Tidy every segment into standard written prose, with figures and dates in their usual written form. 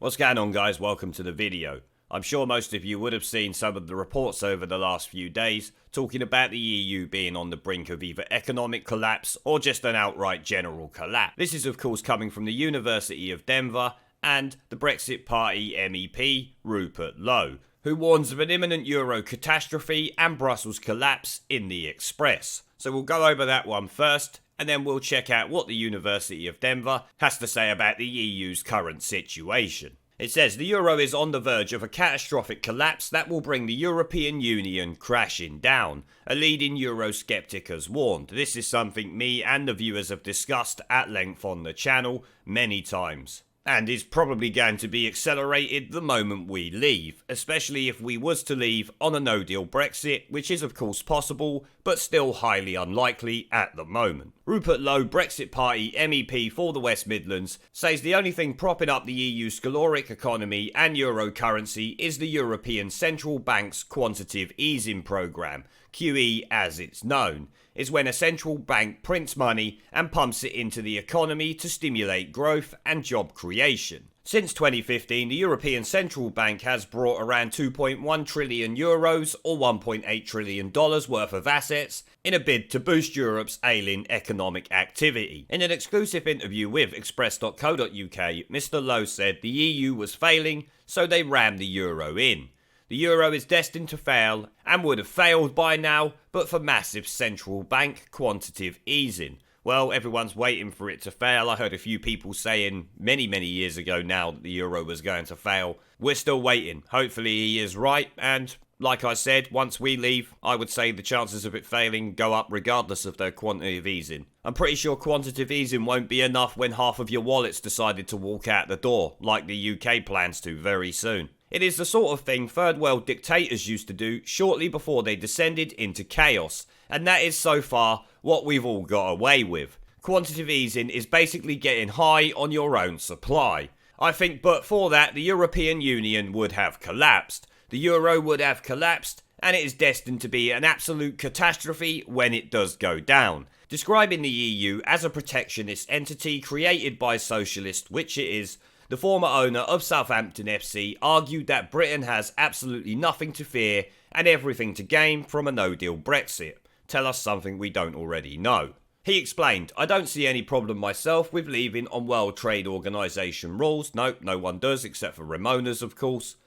What's going on, guys? Welcome to the video. I'm sure most of you would have seen some of the reports over the last few days talking about the EU being on the brink of either economic collapse or just an outright general collapse. This is of course coming from the University of Denver and the Brexit Party MEP Rupert Lowe, who warns of an imminent Euro catastrophe and Brussels collapse in the Express. So we'll go over that one first, and then we'll check out what the University of Denver has to say about the EU's current situation. It says the euro is on the verge of a catastrophic collapse that will bring the European Union crashing down. A leading Eurosceptic has warned. This is something me and the viewers have discussed at length on the channel many times, and is probably going to be accelerated the moment we leave, especially if we was to leave on a no-deal Brexit, which is of course possible, but still highly unlikely at the moment. Rupert Lowe, Brexit Party MEP for the West Midlands, says the only thing propping up the EU's scaloric economy and euro currency is the European Central Bank's quantitative easing programme, QE as it's known, is when a central bank prints money and pumps it into the economy to stimulate growth and job creation. Since 2015, the European Central Bank has brought around 2.1 trillion euros or $1.8 trillion worth of assets in a bid to boost Europe's ailing economic activity. In an exclusive interview with Express.co.uk, Mr. Lowe said the EU was failing, so they rammed the euro in. The euro is destined to fail and would have failed by now, but for massive central bank quantitative easing. Well, everyone's waiting for it to fail. I heard a few people saying many years ago now that the euro was going to fail. We're still waiting. Hopefully he is right, and like I said, once we leave, I would say the chances of it failing go up regardless of their quantitative easing. I'm pretty sure quantitative easing won't be enough when half of your wallets decided to walk out the door, like the UK plans to very soon. It is the sort of thing third world dictators used to do shortly before they descended into chaos, and that is so far what we've all got away with. Quantitative easing is basically getting high on your own supply. I think but for that the European Union would have collapsed, the euro would have collapsed, and it is destined to be an absolute catastrophe when it does go down. Describing the EU as a protectionist entity created by socialists, which it is, the former owner of Southampton FC argued that Britain has absolutely nothing to fear and everything to gain from a no-deal Brexit. Tell us something we don't already know. He explained, I don't see any problem myself with leaving on World Trade Organization rules. Nope, no one does except for Ramona's, of course.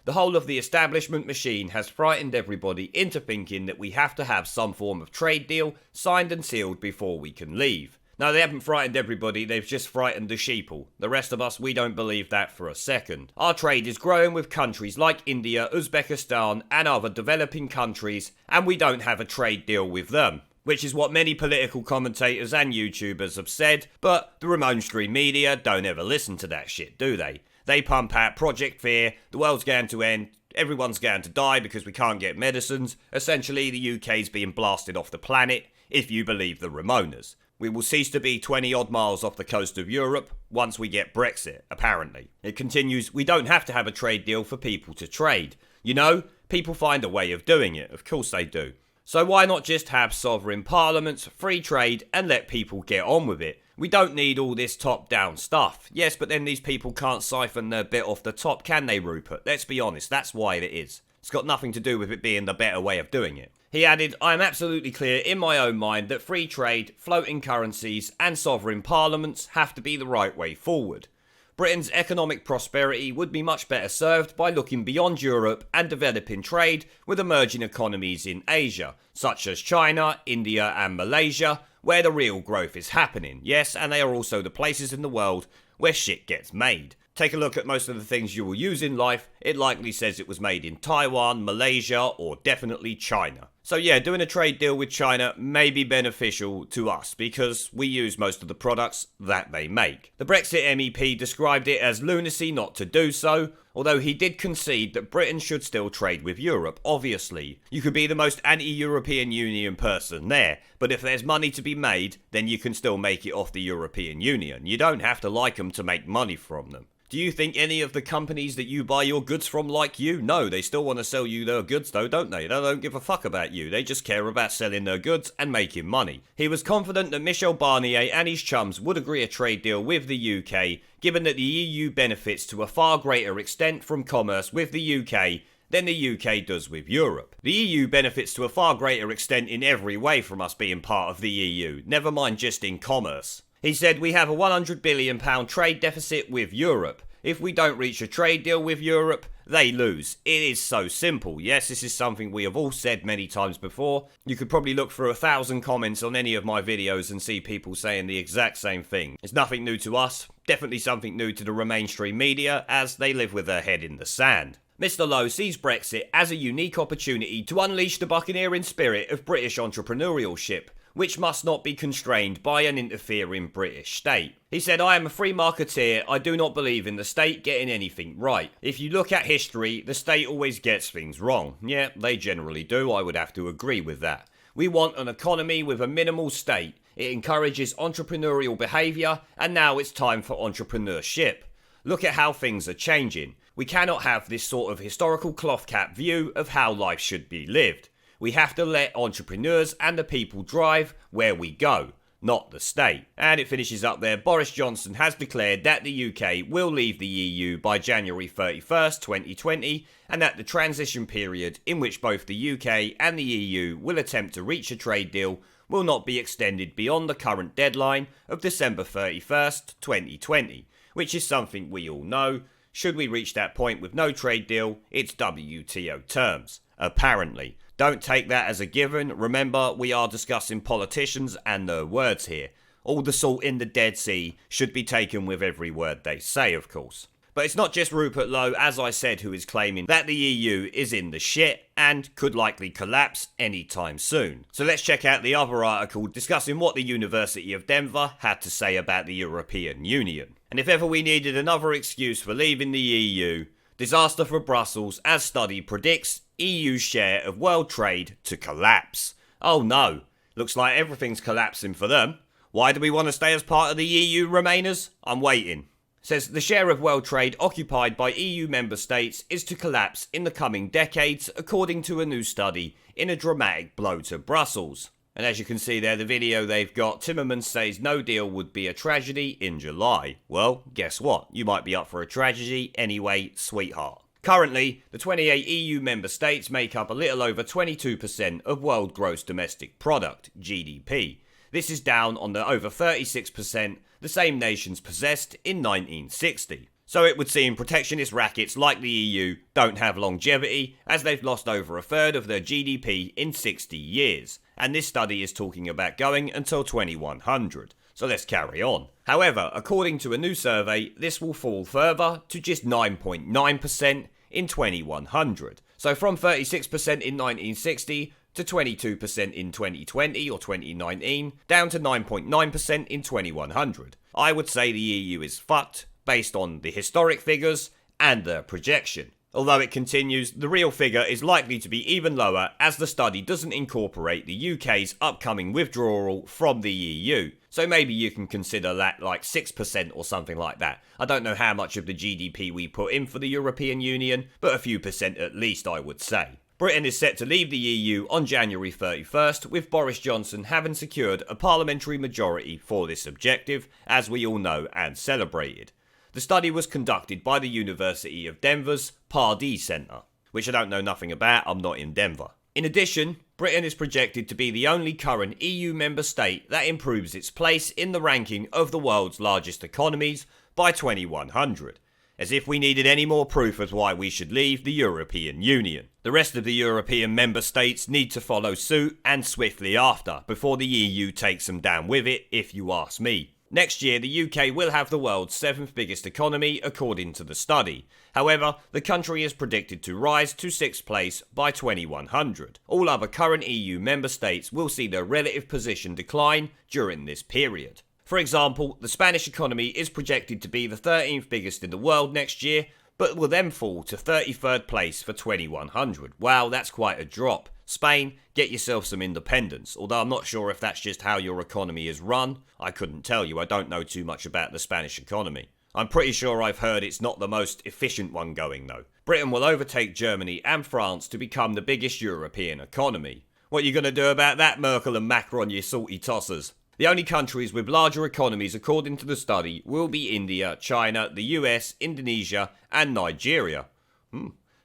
The whole of the establishment machine has frightened everybody into thinking that we have to have some form of trade deal signed and sealed before we can leave. No, they haven't frightened everybody, they've just frightened the sheeple. The rest of us, we don't believe that for a second. Our trade is growing with countries like India, Uzbekistan and other developing countries, and we don't have a trade deal with them. Which is what many political commentators and YouTubers have said, but the Ramon Stream media don't ever listen to that shit, do they? They pump out Project Fear, the world's going to end, everyone's going to die because we can't get medicines. Essentially, the UK's being blasted off the planet, if you believe the Ramonas. We will cease to be 20 odd miles off the coast of Europe once we get Brexit, apparently. It continues, we don't have to have a trade deal for people to trade. You know, people find a way of doing it, of course they do. So why not just have sovereign parliaments, free trade, and let people get on with it? We don't need all this top-down stuff. Yes, but then these people can't siphon their bit off the top, can they, Rupert? Let's be honest, that's why it is. It's got nothing to do with it being the better way of doing it. He added, I am absolutely clear in my own mind that free trade, floating currencies and sovereign parliaments have to be the right way forward. Britain's economic prosperity would be much better served by looking beyond Europe and developing trade with emerging economies in Asia, such as China, India and Malaysia, where the real growth is happening. Yes, and they are also the places in the world where shit gets made. Take a look at most of the things you will use in life, it likely says it was made in Taiwan, Malaysia, or definitely China. So yeah, doing a trade deal with China may be beneficial to us because we use most of the products that they make. The Brexit MEP described it as lunacy not to do so, although he did concede that Britain should still trade with Europe, obviously. You could be the most anti-European Union person there, but if there's money to be made, then you can still make it off the European Union. You don't have to like them to make money from them. Do you think any of the companies that you buy your goods from like you? No, they still want to sell you their goods though, don't they? They don't give a fuck about you. They just care about selling their goods and making money. He was confident that Michel Barnier and his chums would agree a trade deal with the UK, given that the EU benefits to a far greater extent from commerce with the UK than the UK does with Europe. The EU benefits to a far greater extent in every way from us being part of the EU, never mind just in commerce. He said, we have a £100 billion trade deficit with Europe. If we don't reach a trade deal with Europe, they lose. It is so simple. Yes, this is something we have all said many times before. You could probably look through 1,000 comments on any of my videos and see people saying the exact same thing. It's nothing new to us, definitely something new to the mainstream media, as they live with their head in the sand. Mr. Lowe sees Brexit as a unique opportunity to unleash the buccaneering spirit of British entrepreneurship, which must not be constrained by an interfering British state. He said, I am a free marketeer, I do not believe in the state getting anything right. If you look at history, the state always gets things wrong. Yeah, they generally do, I would have to agree with that. We want an economy with a minimal state. It encourages entrepreneurial behaviour, and now it's time for entrepreneurship. Look at how things are changing. We cannot have this sort of historical cloth cap view of how life should be lived. We have to let entrepreneurs and the people drive where we go, not the state. And it finishes up there. Boris Johnson has declared that the UK will leave the EU by January 31st, 2020, and that the transition period in which both the UK and the EU will attempt to reach a trade deal will not be extended beyond the current deadline of December 31st, 2020, which is something we all know. Should we reach that point with no trade deal, it's WTO terms. Apparently. Don't take that as a given. Remember, we are discussing politicians and their words here. All the salt in the Dead Sea should be taken with every word they say, of course. But it's not just Rupert Lowe, as I said, who is claiming that the EU is in the shit and could likely collapse anytime soon. So let's check out the other article discussing what the University of Denver had to say about the European Union. And if ever we needed another excuse for leaving the EU, disaster for Brussels, as study predicts EU's share of world trade to collapse. Oh no, looks like everything's collapsing for them. Why do we want to stay as part of the EU, Remainers? I'm waiting. Says the share of world trade occupied by EU member states is to collapse in the coming decades, according to a new study, in a dramatic blow to Brussels. And as you can see there, the video they've got, Timmermans says no deal would be a tragedy in July. Well, guess what? You might be up for a tragedy anyway, sweetheart. Currently, the 28 EU member states make up a little over 22% of world gross domestic product, GDP. This is down on the over 36% the same nations possessed in 1960. So it would seem protectionist rackets like the EU don't have longevity, as they've lost over a third of their GDP in 60 years. And this study is talking about going until 2100. So let's carry on. However, according to a new survey, this will fall further to just 9.9% in 2100. So from 36% in 1960 to 22% in 2020 or 2019, down to 9.9% in 2100. I would say the EU is fucked, based on the historic figures and their projection. Although it continues, the real figure is likely to be even lower as the study doesn't incorporate the UK's upcoming withdrawal from the EU. So maybe you can consider that like 6% or something like that. I don't know how much of the GDP we put in for the European Union, but a few percent at least, I would say. Britain is set to leave the EU on January 31st, with Boris Johnson having secured a parliamentary majority for this objective, as we all know and celebrated. The study was conducted by the University of Denver's Pardee Centre, which I don't know nothing about, I'm not in Denver. In addition, Britain is projected to be the only current EU member state that improves its place in the ranking of the world's largest economies by 2100. As if we needed any more proof as why we should leave the European Union. The rest of the European member states need to follow suit and swiftly after, before the EU takes them down with it, if you ask me. Next year, the UK will have the world's 7th biggest economy, according to the study. However, the country is predicted to rise to 6th place by 2100. All other current EU member states will see their relative position decline during this period. For example, the Spanish economy is projected to be the 13th biggest in the world next year, but will then fall to 33rd place for 2100. Wow, that's quite a drop. Spain, get yourself some independence, although I'm not sure if that's just how your economy is run. I couldn't tell you, I don't know too much about the Spanish economy. I'm pretty sure I've heard it's not the most efficient one going though. Britain will overtake Germany and France to become the biggest European economy. What are you going to do about that, Merkel and Macron, you salty tossers? The only countries with larger economies according to the study will be India, China, the US, Indonesia and Nigeria.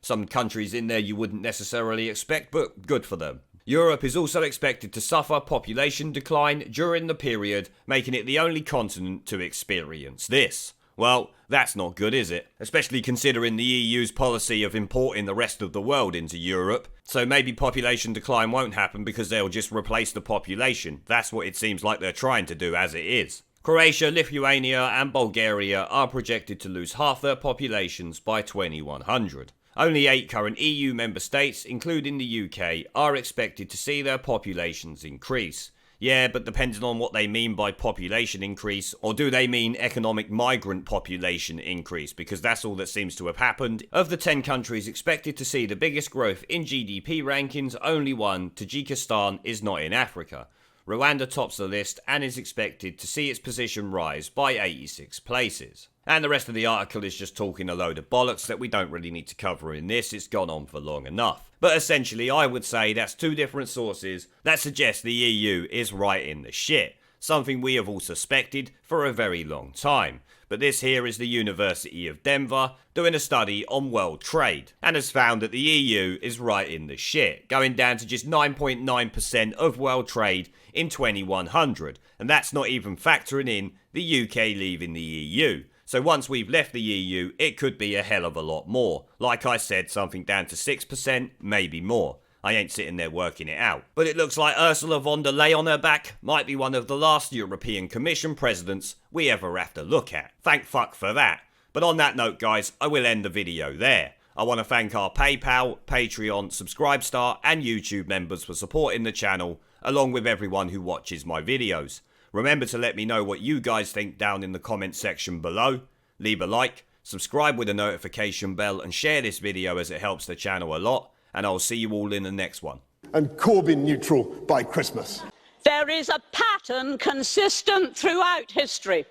Some countries in there you wouldn't necessarily expect, but good for them. Europe is also expected to suffer population decline during the period, making it the only continent to experience this. Well, that's not good, is it? Especially considering the EU's policy of importing the rest of the world into Europe. So maybe population decline won't happen because they'll just replace the population. That's what it seems like they're trying to do as it is. Croatia, Lithuania and Bulgaria are projected to lose half their populations by 2100. Only 8 current EU member states, including the UK, are expected to see their populations increase. Yeah, but depending on what they mean by population increase, or do they mean economic migrant population increase, because that's all that seems to have happened. Of the 10 countries expected to see the biggest growth in GDP rankings, only one, Tajikistan, is not in Africa. Rwanda tops the list and is expected to see its position rise by 86 places. And the rest of the article is just talking a load of bollocks that we don't really need to cover in this, it's gone on for long enough. But essentially I would say that's 2 different sources that suggest the EU is right in the shit. Something we have all suspected for a very long time. But this here is the University of Denver doing a study on world trade and has found that the EU is right in the shit, going down to just 9.9% of world trade in 2100, and that's not even factoring in the UK leaving the EU. So once we've left the EU, it could be a hell of a lot more. Like I said, something down to 6%, maybe more. I ain't sitting there working it out. But it looks like Ursula von der Leyen on her back might be one of the last European Commission presidents we ever have to look at. Thank fuck for that. But on that note, guys, I will end the video there. I want to thank our PayPal, Patreon, Subscribestar and YouTube members for supporting the channel, along with everyone who watches my videos. Remember to let me know what you guys think down in the comment section below. Leave a like, subscribe with a notification bell and share this video as it helps the channel a lot. And I'll see you all in the next one. And Corbyn neutral by Christmas. There is a pattern consistent throughout history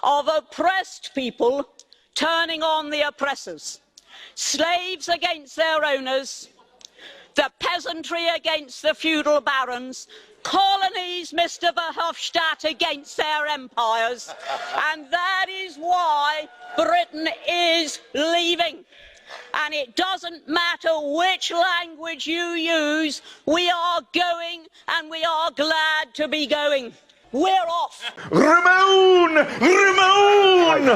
of oppressed people turning on the oppressors. Slaves against their owners, the peasantry against the feudal barons, colonies, Mr. Verhofstadt, against their empires. And that is why Britain is leaving. And it doesn't matter which language you use, we are going and we are glad to be going. We're off. Ramon! Ramon!